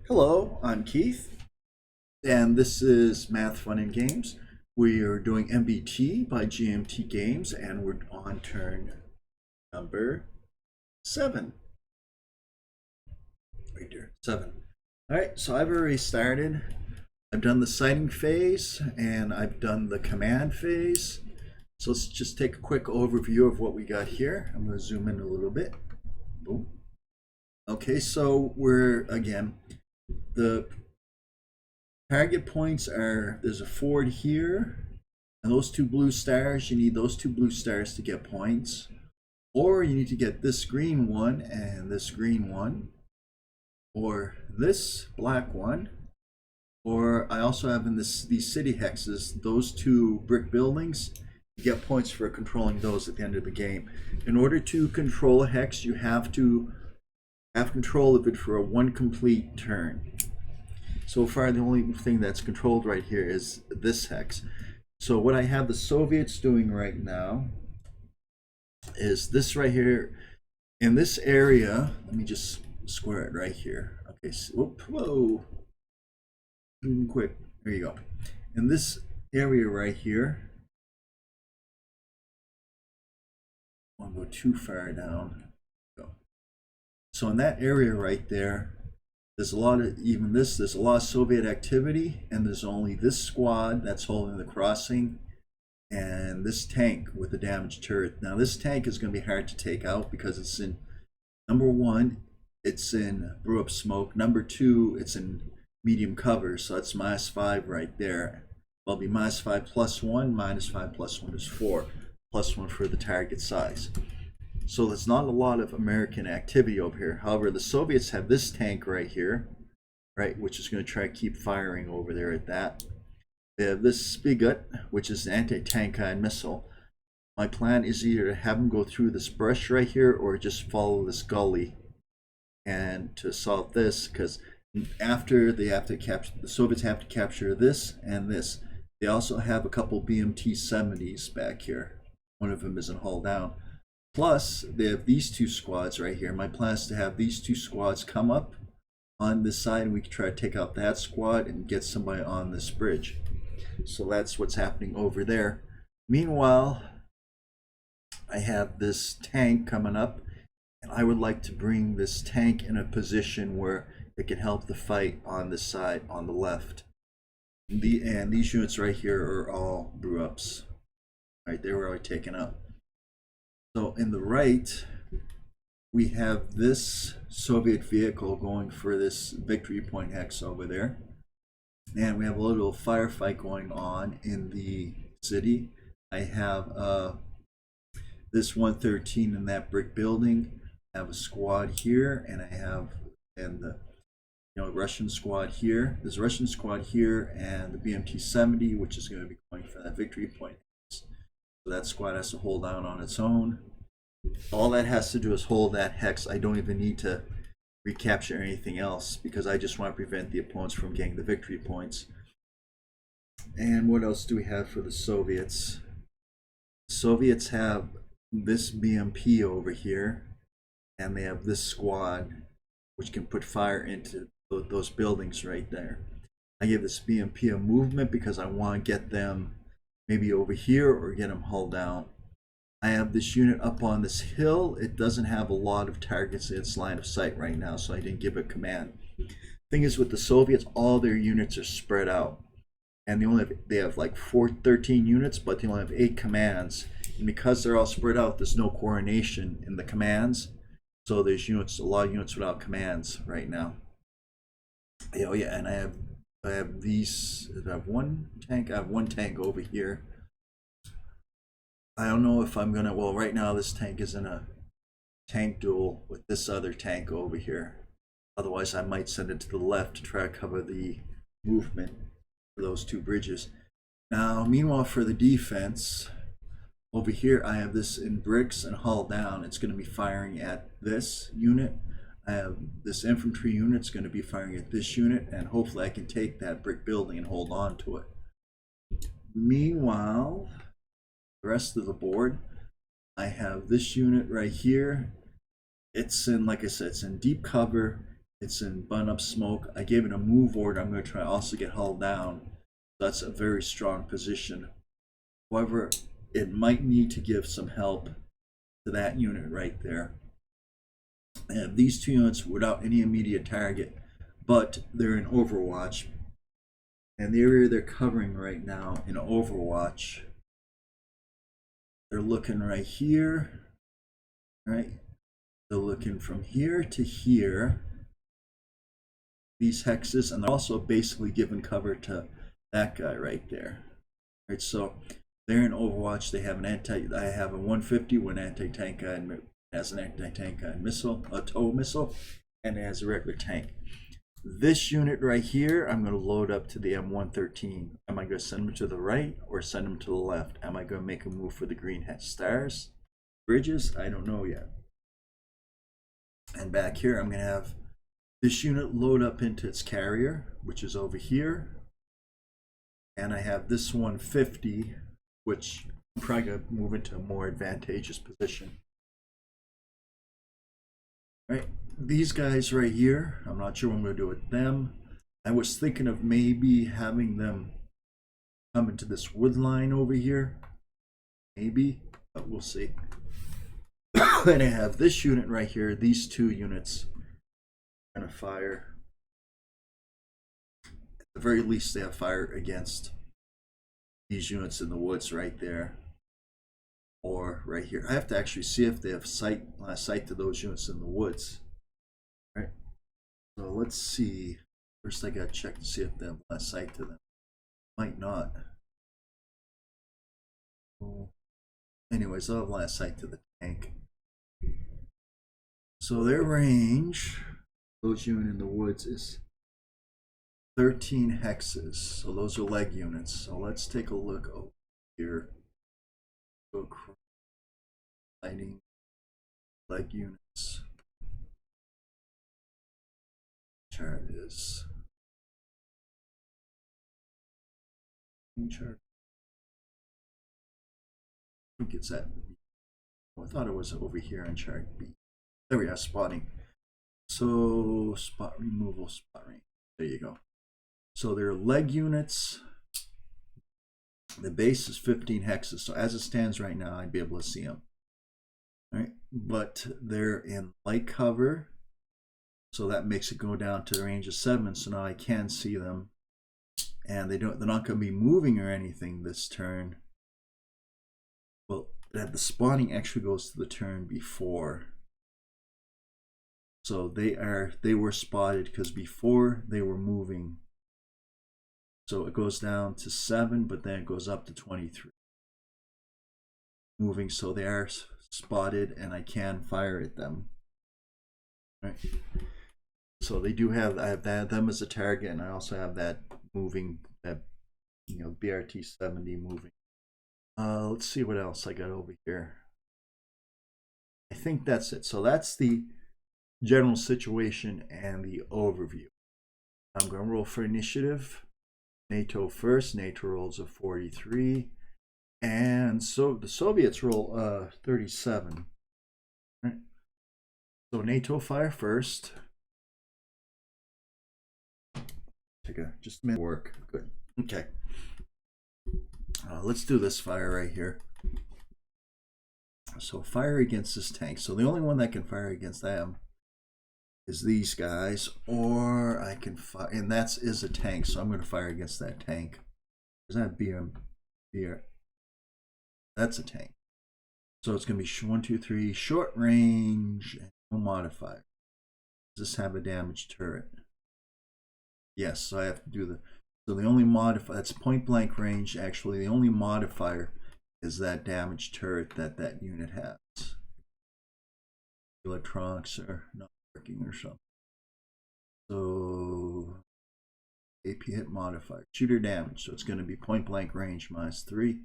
Hello, I'm Keith, and this is Math, Fun, and Games. We are doing MBT by GMT Games, and we're on turn number 7. Right there, 7. Alright, so I've already started. I've done the sighting phase, and I've done the command phase. So let's just take a quick overview of what we got here. I'm going to zoom in a little bit. Boom. Okay, so the target points are, there's a ford here, and those two blue stars, you need those two blue stars to get points. Or you need to get this green one and this green one, or this black one. Or I also have in these city hexes, those two brick buildings. You get points for controlling those at the end of the game. In order to control a hex, you have to have control of it for a one complete turn. So far, the only thing that's controlled right here is this hex. So what I have the Soviets doing right now is this right here. In this area, let me just square it right here. Okay, so, whoa. Quick, there you go. In this area right here, I won't go too far down. So in that area right there, there's a lot of, there's a lot of Soviet activity, and there's only this squad that's holding the crossing and this tank with the damaged turret. Now this tank is going to be hard to take out because it's in, number one, it's in brew up smoke. Number two, it's in medium cover, so that's -5 right there. Well, it'll be -5 plus 1, -5 plus 1 is 4, plus 1 for the target size. So there's not a lot of American activity over here. However, the Soviets have this tank right here, right, which is going to try to keep firing over there at that. They have this Spigot, which is an anti-tank missile. My plan is either to have them go through this brush right here or just follow this gully and to solve this, because after they have to capture, the Soviets have to capture this and this. They also have a couple BMT 70s back here. One of them isn't hull down. Plus, they have these two squads right here. My plan is to have these two squads come up on this side, and we can try to take out that squad and get somebody on this bridge. So that's what's happening over there. Meanwhile, I have this tank coming up, and I would like to bring this tank in a position where it can help the fight on this side, on the left. And these units right here are all brew ups. Right, they were already taken up. So in the right, we have this Soviet vehicle going for this victory point hex over there. And we have a little firefight going on in the city. I have this 113 in that brick building. I have a squad here, and I have the Russian squad here. There's a Russian squad here, and the BMT 70, which is going to be going for that victory point. So that squad has to hold down on its own. All that has to do is hold that hex. I don't even need to recapture anything else because I just want to prevent the opponents from getting the victory points. And what else do we have for the Soviets? The Soviets have this BMP over here, and they have this squad which can put fire into those buildings right there. I give this BMP a movement because I want to get them maybe over here or get them hull down. I have this unit up on this hill. It doesn't have a lot of targets in its line of sight right now, so I didn't give it command. Thing is, with the Soviets, all their units are spread out, and they have like 13 units, but they only have 8 commands. And because they're all spread out, there's no coordination in the commands, so there's a lot of units without commands right now. Oh yeah, and I have these. I have one tank. I have one tank over here. I don't know if I'm gonna. Well, right now this tank is in a tank duel with this other tank over here. Otherwise, I might send it to the left to try to cover the movement for those two bridges. Now, meanwhile, for the defense, over here I have this in bricks and hull down. It's going to be firing at this unit. I have this infantry unit. It's going to be firing at this unit, and hopefully I can take that brick building and hold on to it. Meanwhile, the rest of the board, I have this unit right here. It's in, like I said, it's in deep cover. It's in bun up smoke. I gave it a move order. I'm going to try also get hull down. That's a very strong position. However, it might need to give some help to that unit right there. And these two units without any immediate target, but they're in Overwatch. And the area they're covering right now in Overwatch, they're looking right here, right? They're looking from here to here, these hexes, and they're also basically giving cover to that guy right there. Right, so they're in Overwatch. They have an I have a 150 with an anti-tank guide, has an anti-tank guide missile, a tow missile, and it has a regular tank. This unit right here, I'm going to load up to the M113. Am I going to send them to the right or send them to the left? Am I going to make a move for the green hat stars? Bridges? I don't know yet. And back here, I'm going to have this unit load up into its carrier, which is over here. And I have this 150, which I'm probably going to move into a more advantageous position. Right, these guys right here, I'm not sure what I'm going to do with them. I was thinking of maybe having them come into this wood line over here. Maybe, but we'll see. And I have this unit right here, these two units going to fire. At the very least, they have fire against these units in the woods right there. Or right here. I have to actually see if they have sight to those units in the woods. Right. So let's see. First I gotta check to see if they have sight to them. Might not. So, anyways, they'll have last sight to the tank. So their range, those units in the woods, is 13 hexes. So those are leg units. So let's take a look over here. Go lighting leg units. Chart is chart. I think it's at. I thought it was over here in chart B. There we are, spotting. So spot removal, spot range. There you go. So they're leg units. The base is 15 hexes. So as it stands right now, I'd be able to see them. All right, but they're in light cover, so that makes it go down to the range of 7. So now I can see them, and they're not going to be moving or anything this turn. Well, the spawning actually goes to the turn before. So they were spotted because before they were moving. So it goes down to 7, but then it goes up to 23. Moving, so they are spotted, and I can fire at them. Right. So they do have, I have them as a target, and I also have that moving, that BRT 70 moving. Let's see what else I got over here. I think that's it. So that's the general situation and the overview. I'm going to roll for initiative. NATO first. NATO rolls a 43, and so the Soviets roll 37. Right. So NATO fire first. Take just a minute work. Good. Okay. Let's do this fire right here. So fire against this tank. So the only one that can fire against them is these guys, or I can fire, and that is a tank, so I'm going to fire against that tank. Is that BR? That's a tank. So it's going to be 1, 2, 3, short range, and no modifier. Does this have a damaged turret? Yes, so I have to do so the only modifier, that's point blank range. Actually, the only modifier is that damaged turret that unit has. Electronics are not working or something. So AP hit modifier, shooter damage. So it's going to be point blank range -3.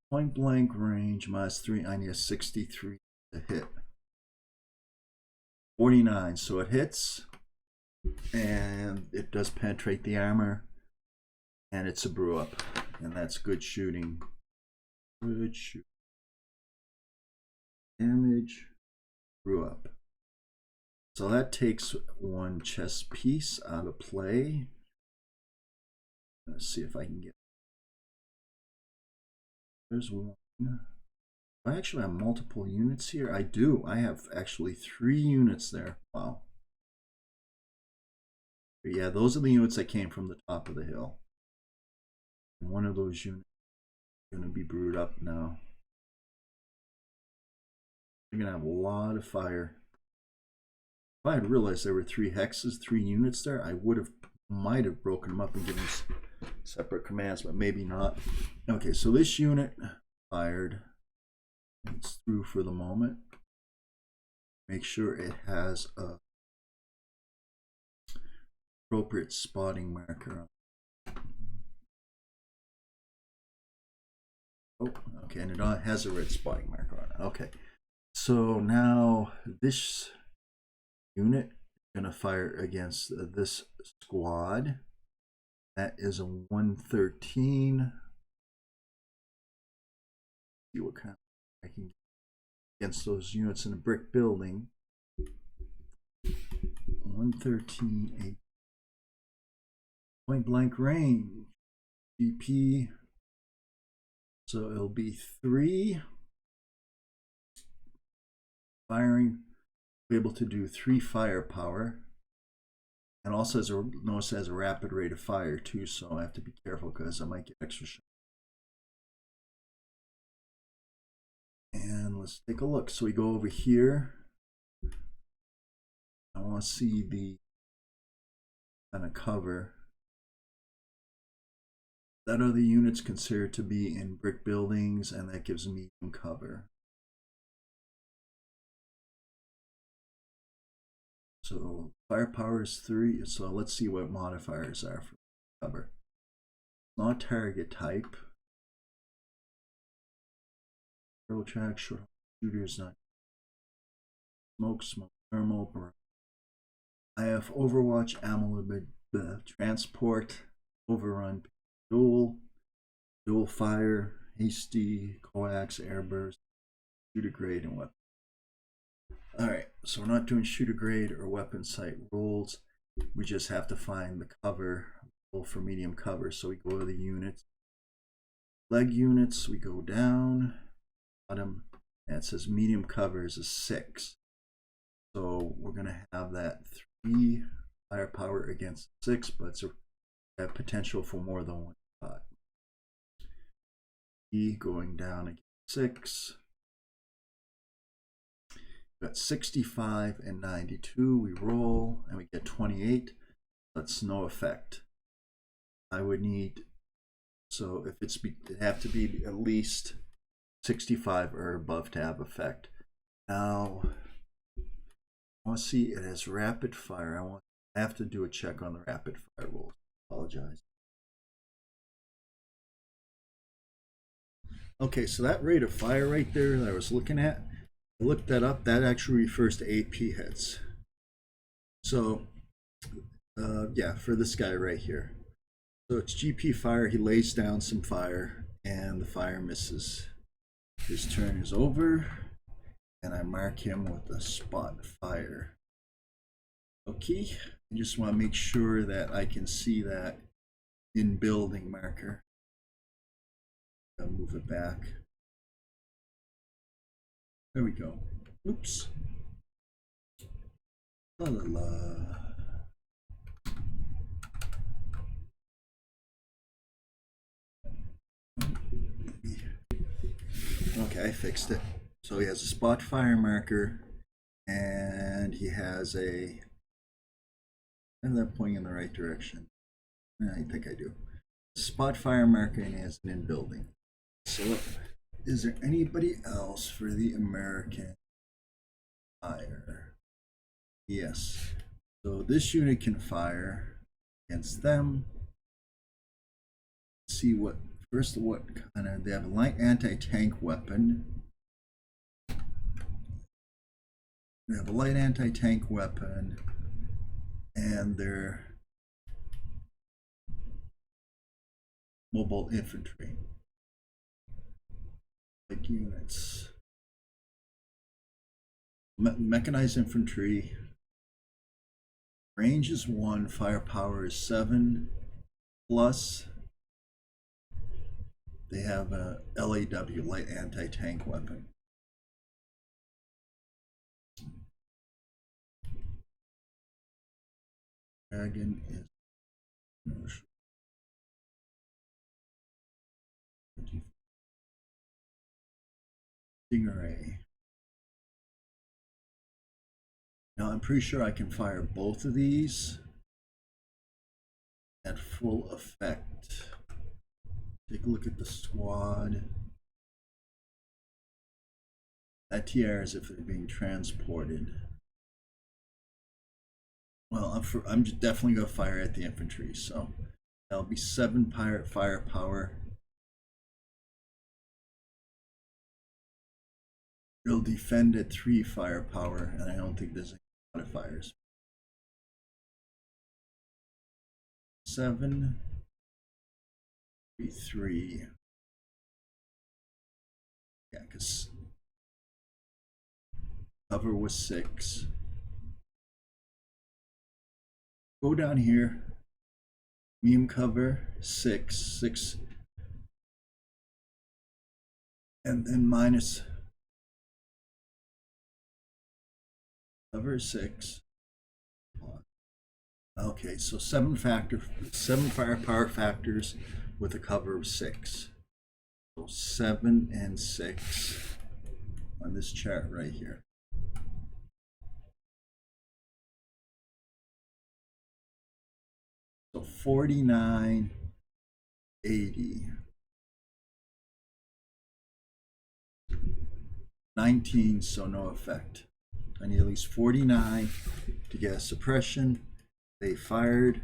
Point blank range -3. I need a 63 to hit. 49. So it hits, and it does penetrate the armor, and it's a brew up, and that's good shooting. Good shoot. Damage. Brew up. So that takes one chess piece out of play. Let's see if I can get. There's one. I actually have multiple units here. I do. I have actually 3 units there. Wow. But yeah, those are the units that came from the top of the hill. And one of those units is going to be brewed up now. You're going to have a lot of fire. If I had realized there were 3 hexes, 3 units there, I might have broken them up and given separate commands, but maybe not. Okay, so this unit fired. It's through for the moment. Make sure it has a appropriate spotting marker on. Oh, okay, and it has a red spotting marker on it. Okay, so now this unit is going to fire against this squad. That is a 113. See what kind I can get against those units in a brick building. 113, 8. Point blank range. GP. So it'll be 3 firing. Be able to do 3 firepower. And also notice it has a rapid rate of fire too, so I have to be careful because I might get extra shot. And let's take a look. So we go over here. I want to see the kind of cover. That are the units considered to be in brick buildings, and that gives medium cover. So firepower is 3. So let's see what modifiers are for cover. Not target type. Track, short shooters, not smoke, thermal, burn. I have Overwatch, ammo limit, transport, overrun, dual fire, hasty, coax, airburst, shooter grade, and weapon. Alright, so we're not doing shooter grade or weapon sight rolls. We just have to find the cover, roll for medium cover. So we go to the units. Leg units, we go down. Bottom, and it says medium cover is a 6. So we're going to have that 3 firepower against 6, but it's a potential for more than 1 shot. E going down against 6. We've got 65 and 92. We roll and we get 28. That's no effect. I would need, so if it'd have to be at least 65 or above to have effect. Now, I want to see it has rapid fire. I have to do a check on the rapid fire rolls. Apologize. Okay, so that rate of fire right there that I was looking at, I looked that up. That actually refers to AP hits. So, yeah, for this guy right here. So it's GP fire. He lays down some fire, and the fire misses. His turn is over, and I mark him with a spot fire. Okay, I just want to make sure that I can see that in building marker. I'll move it back. There we go. Oops. La la la. Okay, I fixed it. So he has a spot fire marker, and he has a. Am I pointing in the right direction? I think I do. Spot fire marker, and he has an in building. So, is there anybody else for the American fire? Yes. So this unit can fire against them. Let's see what. First, what kind of, they have a light anti-tank weapon. They have a light anti-tank weapon, and they're mobile infantry. Like units. Mechanized infantry, Range is 1, firepower is 7, plus they have a LAW, light anti-tank weapon. Dragon is no Stingray. Now I'm pretty sure I can fire both of these at full effect. Take a look at the squad. That TR is if they're being transported. Well, I'm definitely going to fire at the infantry, so that'll be 7 pirate firepower. It'll defend at 3 firepower, and I don't think there's any modifiers. 7, 3. Yeah, because cover was 6. Go down here. Medium cover 6, and then minus cover 6. Okay, so 7 firepower factors with a cover of 6. So 7 and 6 on this chart right here. So 49, 80, 19, so no effect. I need at least 49 to get a suppression. They fired.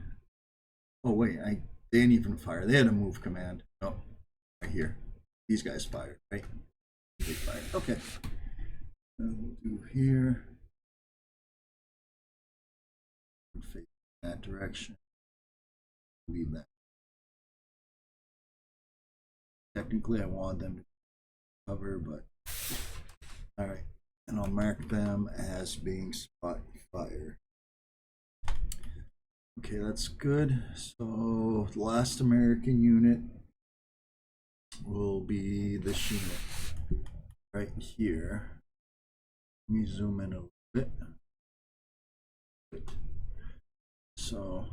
Oh wait, they didn't even fire. They had a move command. Oh, right here. These guys fired, right? They fired. Okay. We'll do here. Face that direction. Leave that. Technically, I want them to cover, but all right. And I'll mark them as being spot fire. Okay, that's good. So the last American unit will be this unit right here. Let me zoom in a little bit. So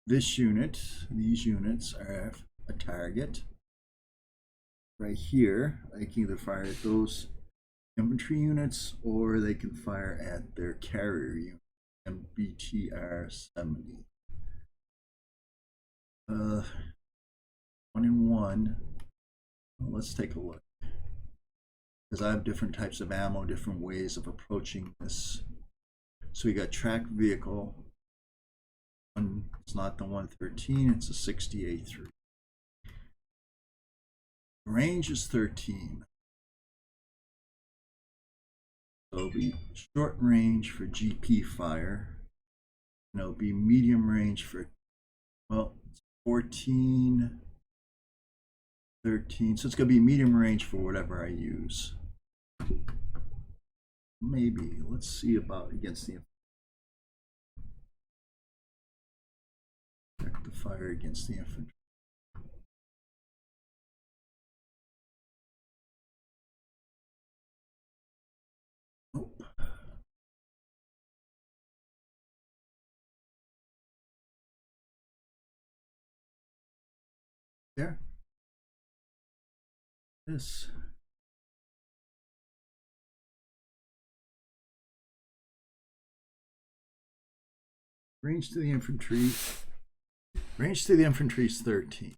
this unit, these units are a target. Right here, I can either fire at those infantry units or they can fire at their carrier unit, MBT 70. 1 and 1. Well, let's take a look. Because I have different types of ammo, different ways of approaching this. So we got tracked vehicle. It's not the 113, it's a 60A3. Range is 13. So it'll be short range for GP fire. And it'll be medium range for, well, 14, 13. So it's going to be medium range for whatever I use. Maybe. Let's see about against the fire against the infantry. Nope. There. This. Range to the infantry. Range to the infantry is 13.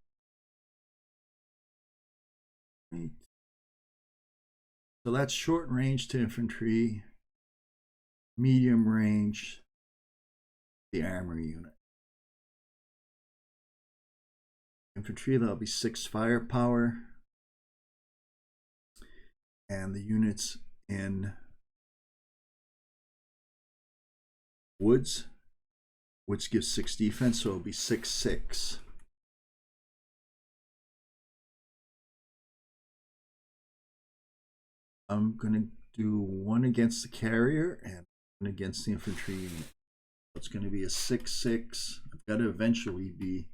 Right. So that's short range to infantry, medium range, the armory unit. Infantry, that'll be 6 firepower. And the units in woods gives 6 defense, so it'll be 6-6. I'm going to do 1 against the carrier and 1 against the infantry unit. It's going to be a 6-6. I've got to eventually be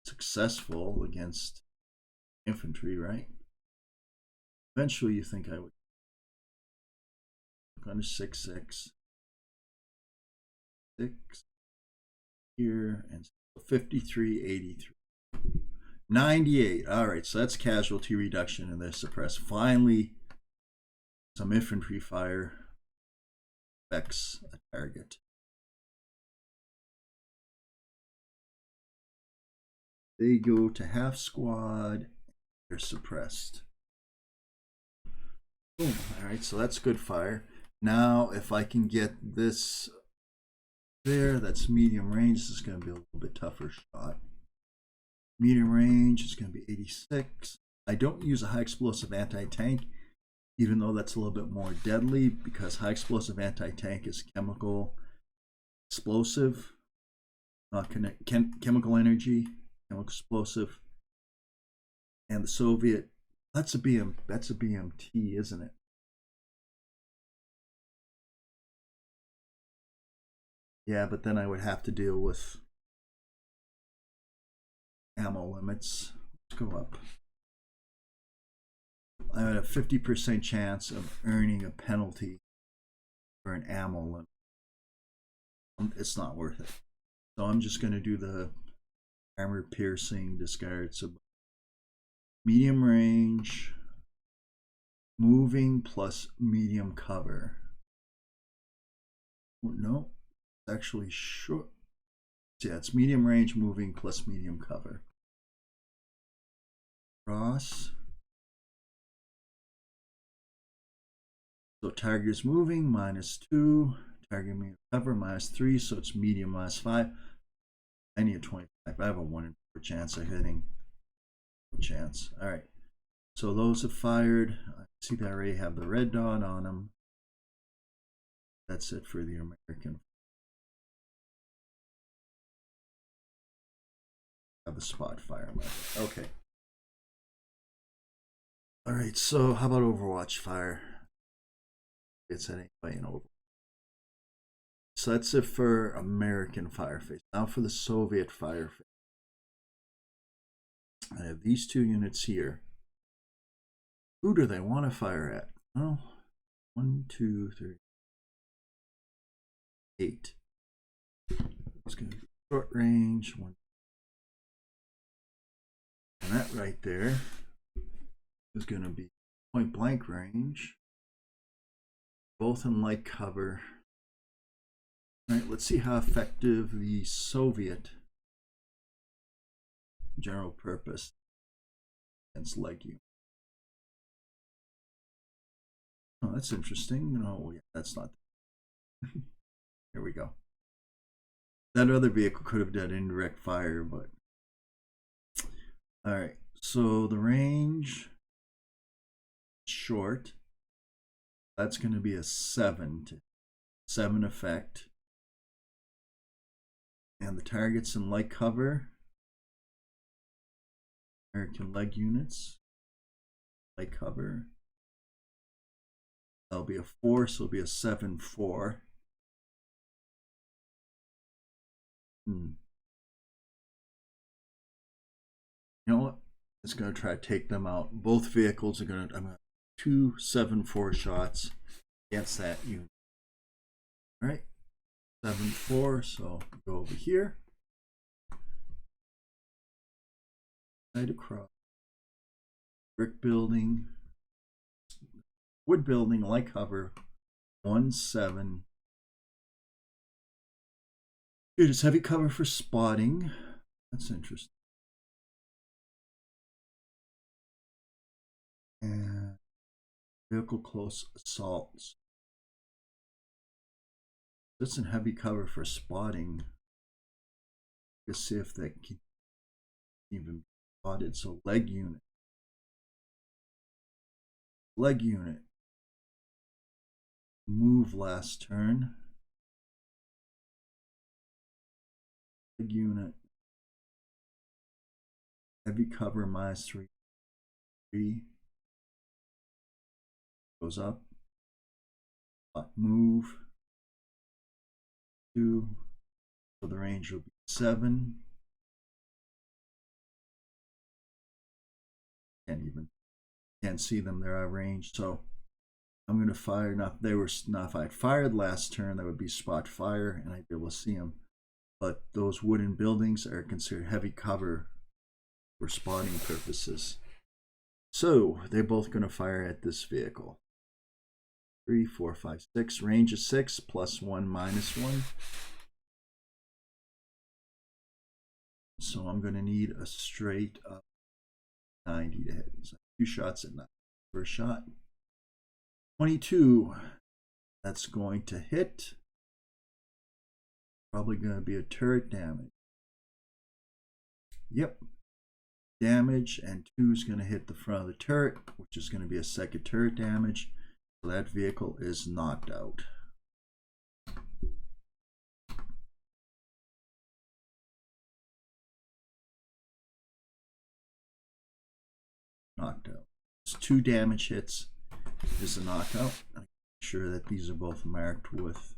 successful against infantry, right? Eventually, you think I would. I'm going to 6-6. 6 here, and 53, 83. 98. All right, so that's casualty reduction, and they're suppressed. Finally, some infantry fire affects a target. They go to half squad. They're suppressed. Boom. All right, so that's good fire. Now, if I can get this there, that's medium range. This is going to be a little bit tougher shot. Medium range is going to be 86. I don't use a high explosive anti-tank, even though that's a little bit more deadly, because high explosive anti-tank is chemical explosive, not chemical energy, chemical explosive. And the Soviet, that's a BMT, isn't it? Yeah, but then I would have to deal with ammo limits. Let's go up. I had a 50% chance of earning a penalty for an ammo limit. It's not worth it. So I'm just going to do the armor piercing discard. So medium range, moving plus medium cover. No, it's actually short. Yeah, it's medium range, moving plus medium cover. Cross. So target is moving, -2. Target medium cover, -3. So it's medium, -5. I need a 25. I have a 1 in 4 chance of hitting. Chance. All right. So those have fired. I see they already have the red dot on them. That's it for the American. Have a spot fire left. Okay. All right. So how about Overwatch fire? It's at anybody in Overwatch. So that's it for American fire phase. Now for the Soviet fire phase. I have these 2 units here. Who do they want to fire at? Oh, 1, 2, 3, 8. It's going to be short range. 1. And that right there is going to be point blank range. Both in light cover. All right, let's see how effective the Soviet general purpose against leg unit. Oh, that's interesting. No, yeah, that's not. Here we go. That other vehicle could have done indirect fire, but all right. So the range short. That's going to be a 7 effect. And the targets in light cover. American leg units. Light cover. That'll be a 4, so it'll be a 7-4. You know what? It's going to try to take them out. Both vehicles are going to. I'm going to 2 7-4 shots against that unit. All right, 7-4. So go over here. Right across. Brick building. Wood building, light cover. 1-7. It is heavy cover for spotting. That's interesting. And vehicle close assaults. That's in heavy cover for spotting. Let's see if they can even be spotted. So leg unit. Leg unit. Move last turn. Leg unit. Heavy cover -3. Goes up. Move. 2. So the range will be 7. Can't see them, they're out of range. So I'm going to fire. Now if I had fired last turn, that would be spot fire and I'd be able to see them. But those wooden buildings are considered heavy cover for spotting purposes. So they're both going to fire at this vehicle. 3, 4, 5, 6. Range is 6, +1, -1. So I'm going to need a straight up 90 to hit. So 2 shots at 90. First shot. 22. That's going to hit. Probably going to be a turret damage. Yep. Damage, and 2 is going to hit the front of the turret, which is going to be a second turret damage. So that vehicle is knocked out. Knocked out. It's 2 damage hits is a knockout. I'm sure that these are both marked with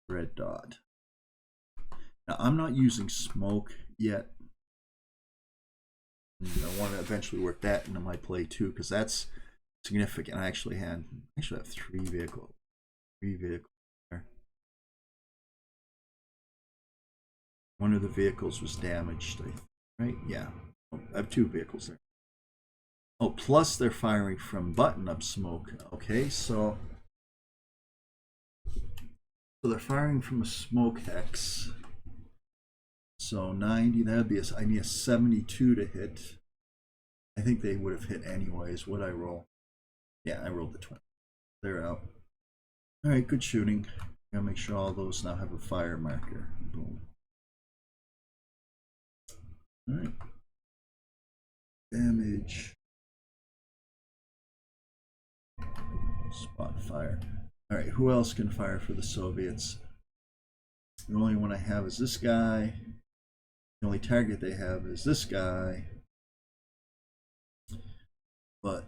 red dot. Now I'm not using smoke yet. I want to eventually work that into my play too, because that's significant. I actually have 3 vehicles. 3 vehicles there. One of the vehicles was damaged, right? Yeah. Oh, I have 2 vehicles there. Oh, plus they're firing from button-up smoke. Okay, so they're firing from a smoke hex. So 90, that'd be I need a 72 to hit. I think they would have hit anyways. What'd I roll? Yeah, I rolled the 20. They're out. All right, good shooting. Gotta make sure all those now have a fire marker. Boom. All right. Damage. Spot fire. All right, who else can fire for the Soviets? The only one I have is this guy. The only target they have is this guy. But,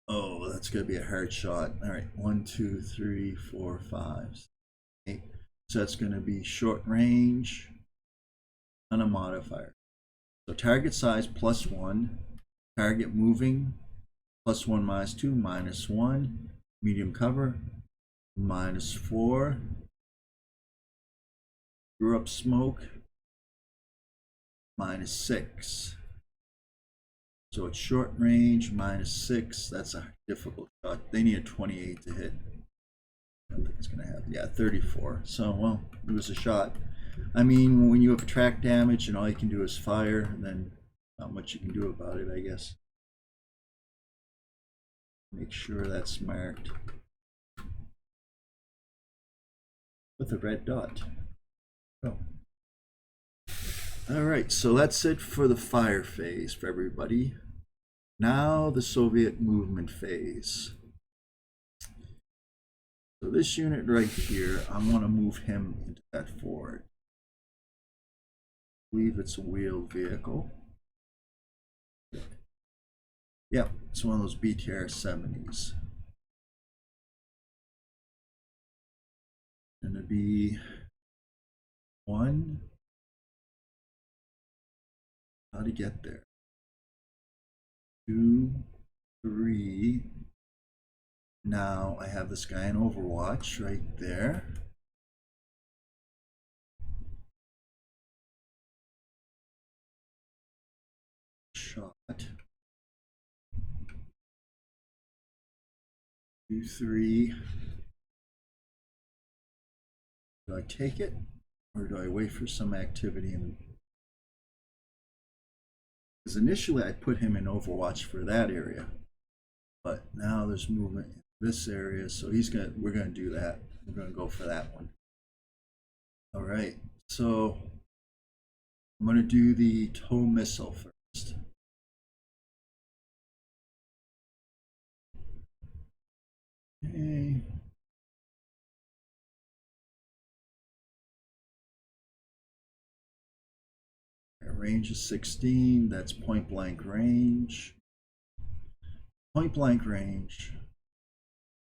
oh, that's going to be a hard shot. All right, 1, 2, 3, 4, 5, 8. So that's going to be short range and a modifier. So target size +1, target moving +1, -2, -1, medium cover -4, grew up smoke -6. So it's short range -6. That's a difficult shot. They need a 28 to hit. I don't think it's going to happen. Yeah, 34. So, well, it was a shot. I mean, when you have track damage and all you can do is fire, then not much you can do about it, I guess. Make sure that's marked with a red dot. Oh. All right, so that's it for the fire phase for everybody. Now the Soviet movement phase. So this unit right here, I want to move him into that forward. I believe it's a wheeled vehicle. Yep, it's one of those BTR 70s. It's gonna be 1. How to get there? 2, 3. Now I have this guy in Overwatch right there. Shot. 2, 3. Do I take it, or do I wait for some activity? Because initially I put him in Overwatch for that area, but now there's movement in this area, so we're gonna do that. We're gonna go for that one. All right, so I'm gonna do the tow missile first. Okay. Range is 16. That's point blank range. Point blank range.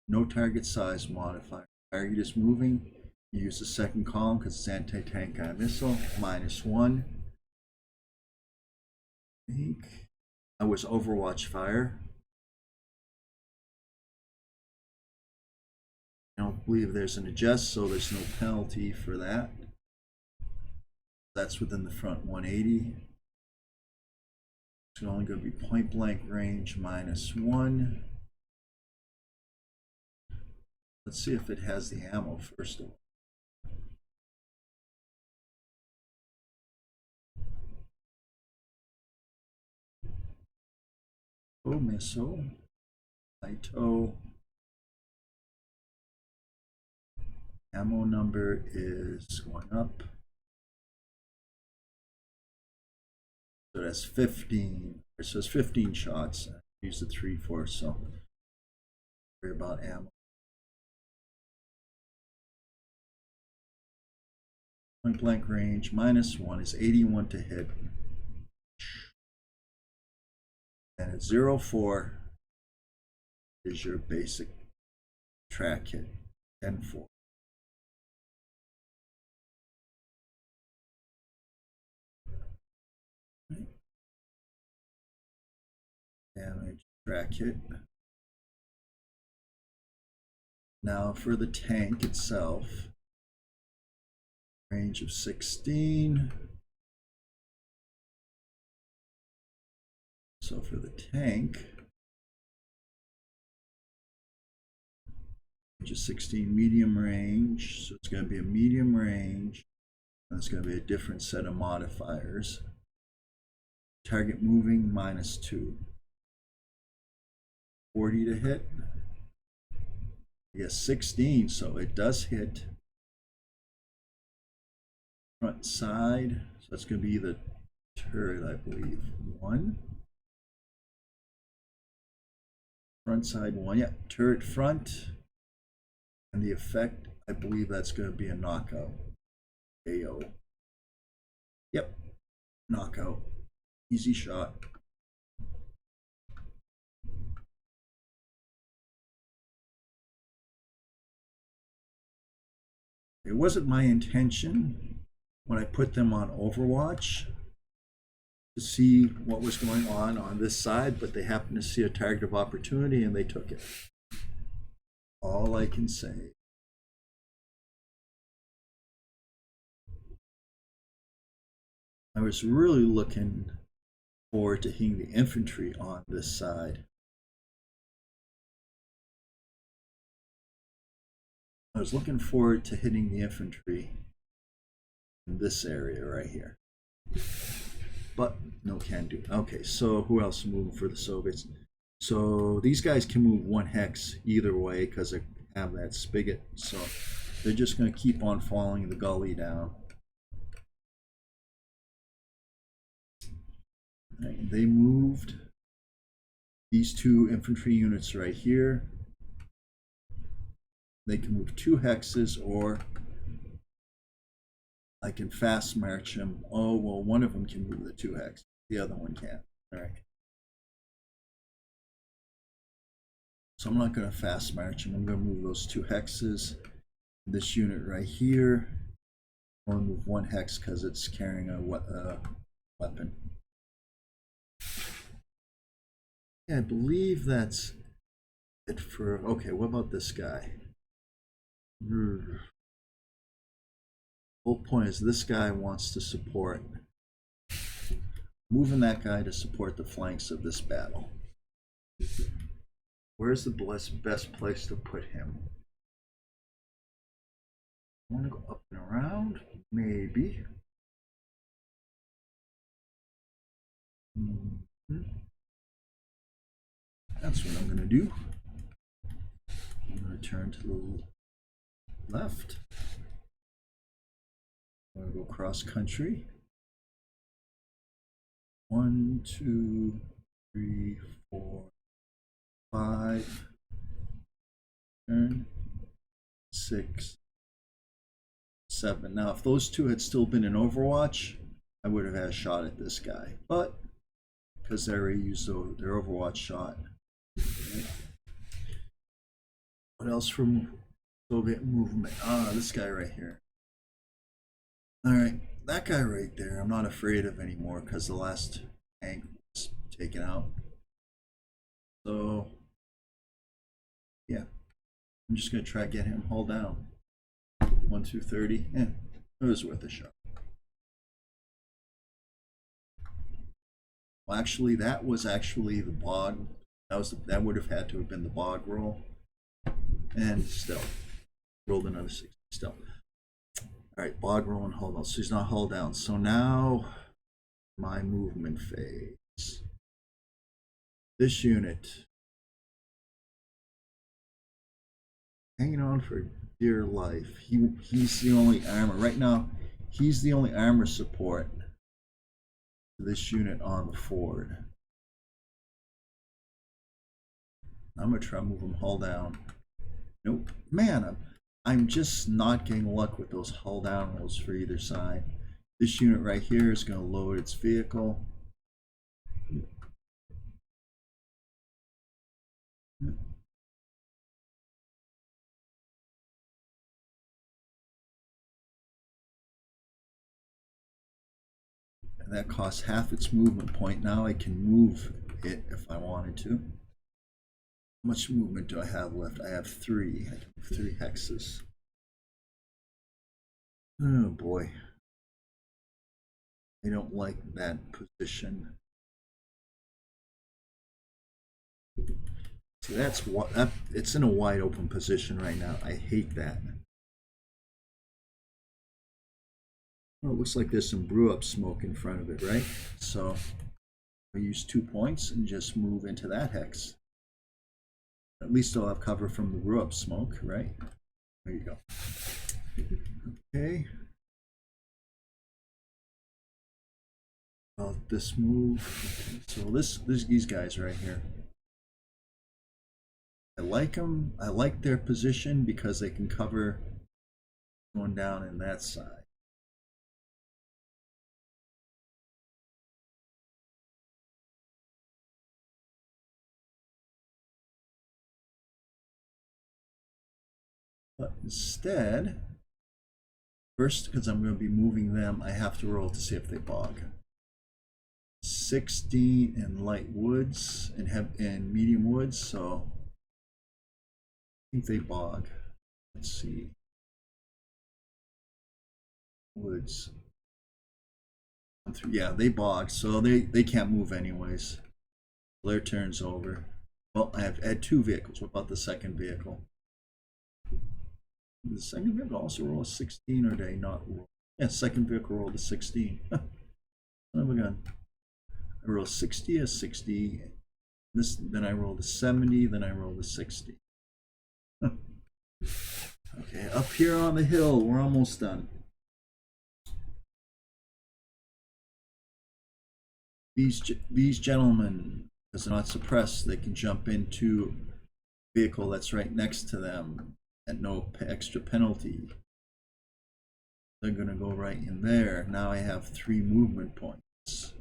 No target size modifier. Target is moving. Use the second column because it's anti-tank missile, -1. I think I was Overwatch fire. I don't believe there's an adjust, so there's no penalty for that. That's within the front 180. It's only going to be point blank range -1. Let's see if it has the ammo first of all. Oh, missile. Ito. Ammo number is going up. So that's 15. So it's 15 shots. I used the 3-4, so worry about ammo. Point blank range -1 is 81 to hit. And at 0-4 is your basic track hit. 10-4. Damage track hit. Now for the tank itself, range of 16. So for the tank, range of 16, medium range. So it's going to be a medium range. And it's going to be a different set of modifiers. Target moving -2. 40 to hit. Yes, 16, so it does hit. Front side, so that's going to be the turret, I believe. 1. Front side 1, yeah. Turret front. And the effect, I believe that's going to be a knockout. KO. Yep. Knockout. Easy shot. It wasn't my intention when I put them on Overwatch to see what was going on this side, but they happened to see a target of opportunity and they took it. All I can say. I was really looking forward to hitting the infantry on this side. I was looking forward to hitting the infantry in this area right here. But no can do. Okay, so who else is moving for the Soviets? So these guys can move 1 hex either way because they have that spigot. So they're just going to keep on following the gully down. Right, they moved these 2 infantry units right here. They can move 2 hexes, or I can fast march them. Oh, well, one of them can move the 2 hex. The other one can't. All right. So I'm not going to fast march them. I'm going to move those 2 hexes. This unit right here, I'm going to move 1 hex because it's carrying a weapon. Yeah, I believe that's it for. Okay, what about this guy? Whole point is this guy wants to support, moving that guy to support the flanks of this battle. Where's the best place to put him? I want to go up and around, maybe. That's what I'm going to do. I'm going to turn to the left. I'm going to go cross country. 1, 2, 3, 4, 5. Turn. 6, 7. Now, if those 2 had still been in Overwatch, I would have had a shot at this guy. But because they already used their Overwatch shot. Okay. What else from Soviet movement. Ah, this guy right here. All right, that guy right there, I'm not afraid of anymore because the last tank was taken out. So, yeah, I'm just gonna try to get him hauled down. 1, 2, 30. Yeah, it was worth a shot. Well, actually, that was actually the bog. That would have had to have been the bog roll, and still rolled another 60. Still, all right, bog roll and hold on. So he's not hauled down. So now my movement phase. This unit hanging on for dear life. He's the only armor right now. He's the only armor support to this unit on the Ford. I'm gonna try to move him hull down. Nope, man, I'm just not getting luck with those hull down rolls for either side. This unit right here is gonna load its vehicle. And that costs half its movement point. Now I can move it if I wanted to. How much movement do I have left? I have 3. I can move 3 hexes. Oh boy. I don't like that position. See, that's what it's in a wide open position right now. I hate that. Well, it looks like there's some brew up smoke in front of it, right? So I use 2 points and just move into that hex. At least I'll have cover from the brew up smoke, right? There you go. Okay. About this move. Okay. So these guys right here. I like them. I like their position because they can cover going down in that side. But instead, first, because I'm going to be moving them, I have to roll to see if they bog. 16 in light woods and medium woods, so I think they bog. Let's see. Woods. Yeah, they bog, so they can't move anyways. Their turn's over. Well, I had 2 vehicles. What about the second vehicle? The second vehicle also roll a 16, or did I not roll? Yeah, second vehicle rolled a 16. Son of a gun. I rolled 60, a 60. Then I rolled a 70, then I rolled a 60. Okay, up here on the hill, we're almost done. These gentlemen, because they're not suppressed, they can jump into a vehicle that's right next to them at no extra penalty. They're going to go right in there. Now I have 3 movement points.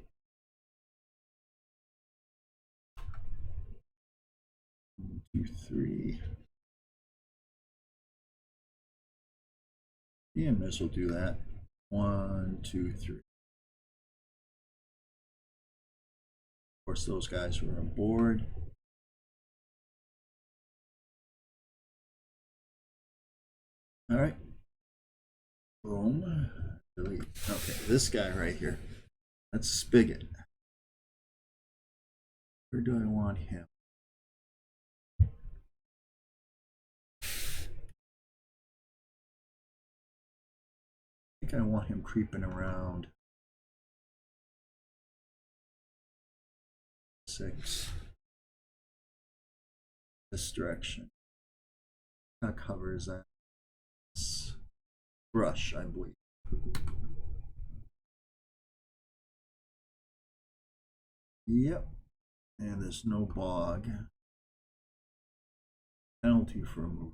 One, 2, 3. Yeah, might as well do that. 1, 2, 3. Of course, those guys were on board. All right. Boom. Delete. Okay, this guy right here. That's Spigot. Where do I want him? I think I want him creeping around 6. This direction. That covers that. Brush, I believe. Yep. And there's no bog. Penalty for a movement.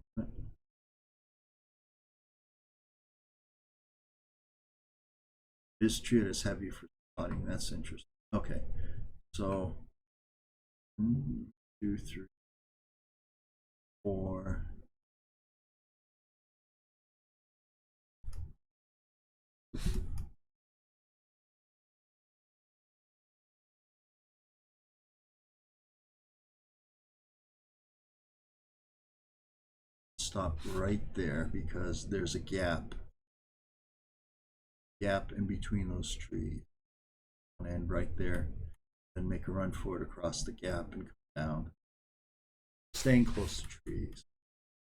This treated as heavy for spotting. That's interesting. Okay. So 1, 2, 3, 4. stop right there because there's a gap in between those trees. And right there, then make a run for it across the gap and come down. Staying close to trees.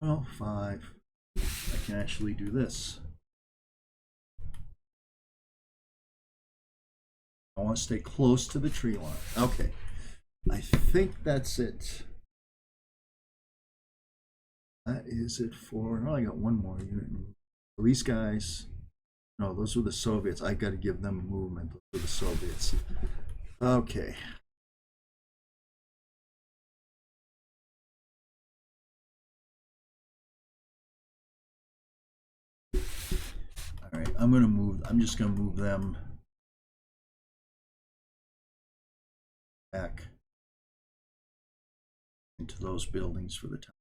Well, 5. I can actually do this. I want to stay close to the tree line. Okay, I think that's it. That is it for. Oh, I got one more unit. These guys. No, those were the Soviets. I got to give them movement. Those were the Soviets. Okay. All right, I'm just going to move them back into those buildings for the time.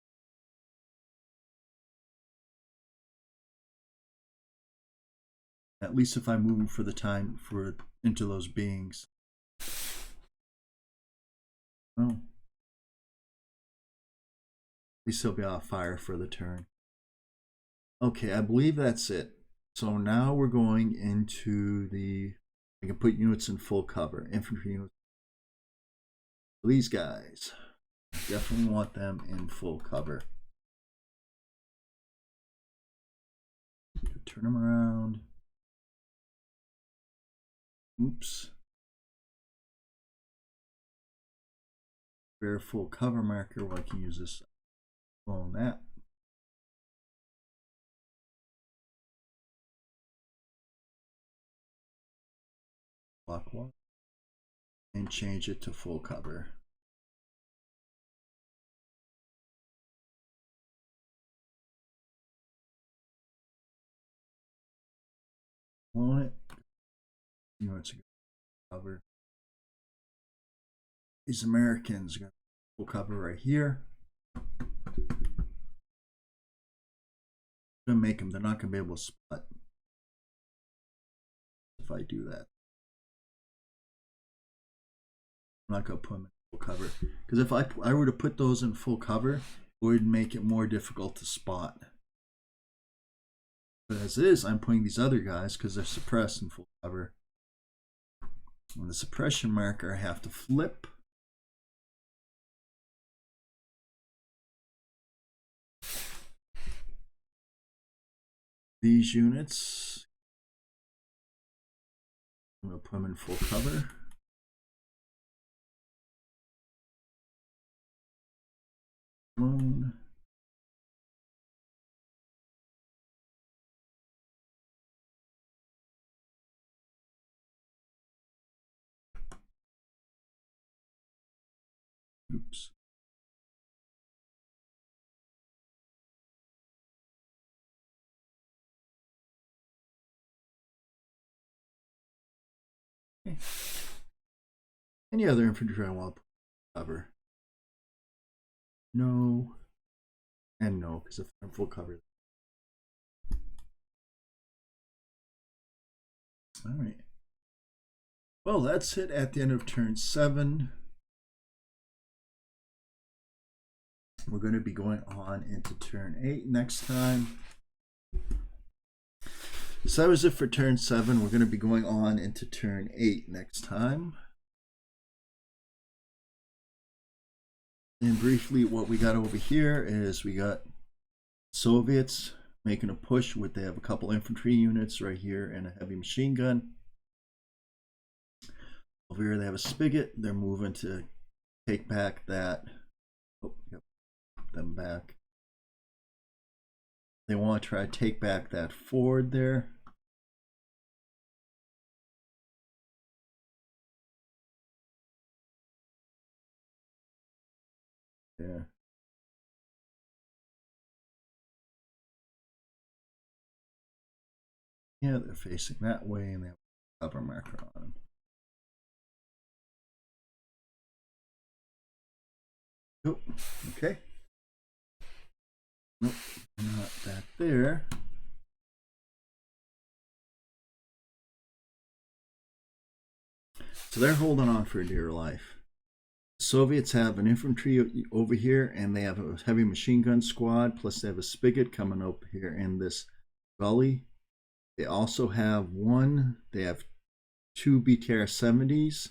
At least if I move them for the time into those beings. Oh. At least they'll be off fire for the turn. Okay, I believe that's it. So now we're going into I can put units in full cover. Infantry units. These guys. Definitely want them in full cover. Turn them around. Oops. Bare full cover marker. Well, I can use this. Clone that. Block one. And change it to full cover. Clone it. Units are cover. These Americans are going to full cover right here. I'm going to make them. They're not going to be able to spot if I do that. I'm not going to put them in full cover because if I were to put those in full cover, it would make it more difficult to spot. But as it is, I'm putting these other guys because they're suppressed in full cover. On the suppression marker, I have to flip. These units, I'm going to put them in full cover. Clone. Oops. Okay. Any other infantry I want to cover? No. And no, because if I'm full cover. All right. Well, that's it at the end of turn 7. We're going to be going on into turn 8 next time. So that was it for turn 7. We're going to be going on into turn 8 next time. And briefly, what we got over here is we got Soviets making a push with, they have a couple infantry units right here and a heavy machine gun. Over here they have a spigot. They're moving to take back that. Oh, yep, put them back. They want to try to take back that ford there. Yeah. Yeah, they're facing that way and they have a cover marker on them. Oh, okay. Nope, not that there. So they're holding on for dear life. Soviets have an infantry over here, and they have a heavy machine gun squad, plus they have a spigot coming up here in this gully. They also have two BTR 70s,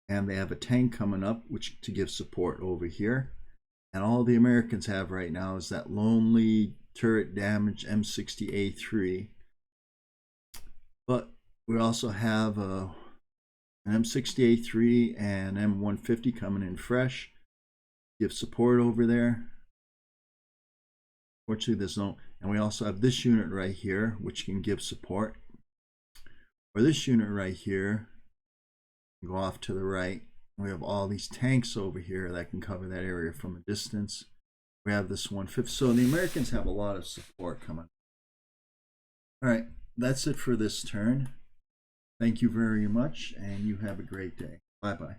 and they have a tank coming up which to give support over here. And all the Americans have right now is that lonely turret damage M60A3. But we also have an M60A3 and M150 coming in fresh. Give support over there. Fortunately, there's no, and we also have this unit right here, which can give support. Or this unit right here, go off to the right. We have all these tanks over here that can cover that area from a distance. We have this 1/5. So the Americans have a lot of support coming. All right, that's it for this turn. Thank you very much, and you have a great day. Bye-bye.